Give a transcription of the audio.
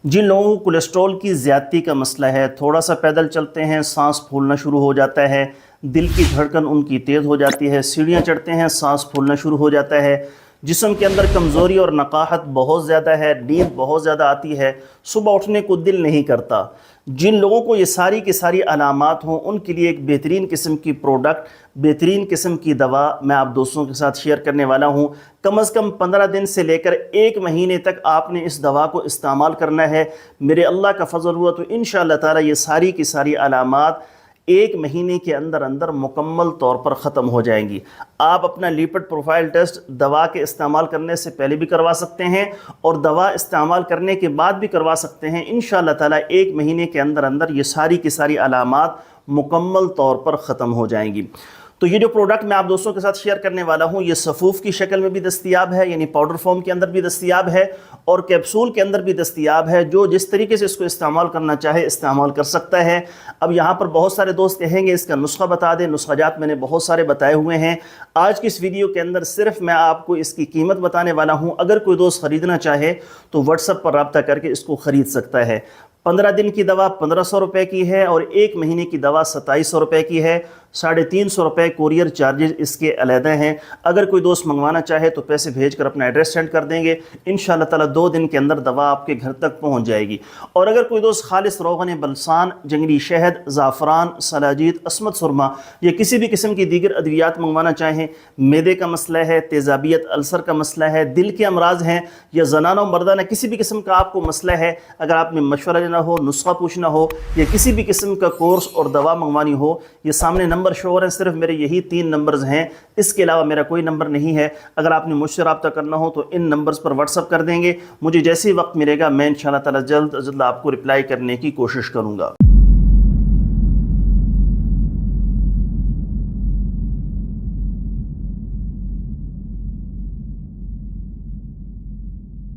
جن لوگوں کو کولیسٹرول کی زیادتی کا مسئلہ ہے، تھوڑا سا پیدل چلتے ہیں سانس پھولنا شروع ہو جاتا ہے، دل کی دھڑکن ان کی تیز ہو جاتی ہے، سیڑھیاں چڑھتے ہیں سانس پھولنا شروع ہو جاتا ہے، جسم کے اندر کمزوری اور نقاہت بہت زیادہ ہے، نیند بہت زیادہ آتی ہے، صبح اٹھنے کو دل نہیں کرتا، جن لوگوں کو یہ ساری کی ساری علامات ہوں ان کے لیے ایک بہترین قسم کی پروڈکٹ، بہترین قسم کی دوا میں آپ دوستوں کے ساتھ شیئر کرنے والا ہوں۔ کم از کم 15 دن سے لے کر 1 مہینے تک آپ نے اس دوا کو استعمال کرنا ہے۔ میرے اللہ کا فضل ہوا تو انشاءاللہ تعالی یہ ساری کی ساری علامات 1 مہینے کے اندر اندر مکمل طور پر ختم ہو جائیں گی۔ آپ اپنا لیپڈ پروفائل ٹیسٹ دوا کے استعمال کرنے سے پہلے بھی کروا سکتے ہیں اور دوا استعمال کرنے کے بعد بھی کروا سکتے ہیں۔ انشاءاللہ تعالی 1 مہینے کے اندر اندر یہ ساری کی ساری علامات مکمل طور پر ختم ہو جائیں گی۔ تو یہ جو پروڈکٹ میں آپ دوستوں کے ساتھ شیئر کرنے والا ہوں یہ صفوف کی شکل میں بھی دستیاب ہے، یعنی پاؤڈر فارم کے اندر بھی دستیاب ہے اور کیپسول کے اندر بھی دستیاب ہے۔ جو جس طریقے سے اس کو استعمال کرنا چاہے استعمال کر سکتا ہے۔ اب یہاں پر بہت سارے دوست کہیں گے اس کا نسخہ بتا دیں، نسخہ جات میں نے بہت سارے بتائے ہوئے ہیں۔ آج کی اس ویڈیو کے اندر صرف میں آپ کو اس کی قیمت بتانے والا ہوں۔ اگر کوئی دوست خریدنا چاہے تو واٹس ایپ پر رابطہ کر کے اس کو خرید سکتا ہے۔ 15 دن کی دوا 1500 روپے کی ہے اور 1 مہینے کی دوا 2700 روپے کی ہے۔ 350 روپے کوریئر چارجز اس کے علیحدہ ہیں۔ اگر کوئی دوست منگوانا چاہے تو پیسے بھیج کر اپنا ایڈریس سینڈ کر دیں گے، انشاءاللہ تعالی 2 دن کے اندر دوا آپ کے گھر تک پہنچ جائے گی۔ اور اگر کوئی دوست خالص روغن بلسان، جنگلی شہد، زعفران، سلاجید، عصمت سرما یا کسی بھی قسم کی دیگر ادویات منگوانا چاہیں، معدے کا مسئلہ ہے، تیزابیت، السر کا مسئلہ ہے، دل کے امراض ہیں یا زنانہ و مردانہ کسی بھی قسم کا آپ کو مسئلہ ہے، اگر آپ نے مشورہ لینا ہو، نسخہ پوچھنا ہو یا کسی بھی قسم کا کورس اور دوا منگوانی ہو، یہ سامنے نمبر شو ہو رہے ہیں، صرف میرے یہی 3 نمبرز ہیں، اس کے علاوہ میرا کوئی نمبر نہیں ہے۔ اگر آپ نے مجھ سے رابطہ کرنا ہو تو ان نمبرز پر واٹس ایپ کر دیں گے، مجھے جیسے ہی وقت ملے گا میں انشاءاللہ تعالی جلد از جلد آپ کو رپلائی کرنے کی کوشش کروں گا۔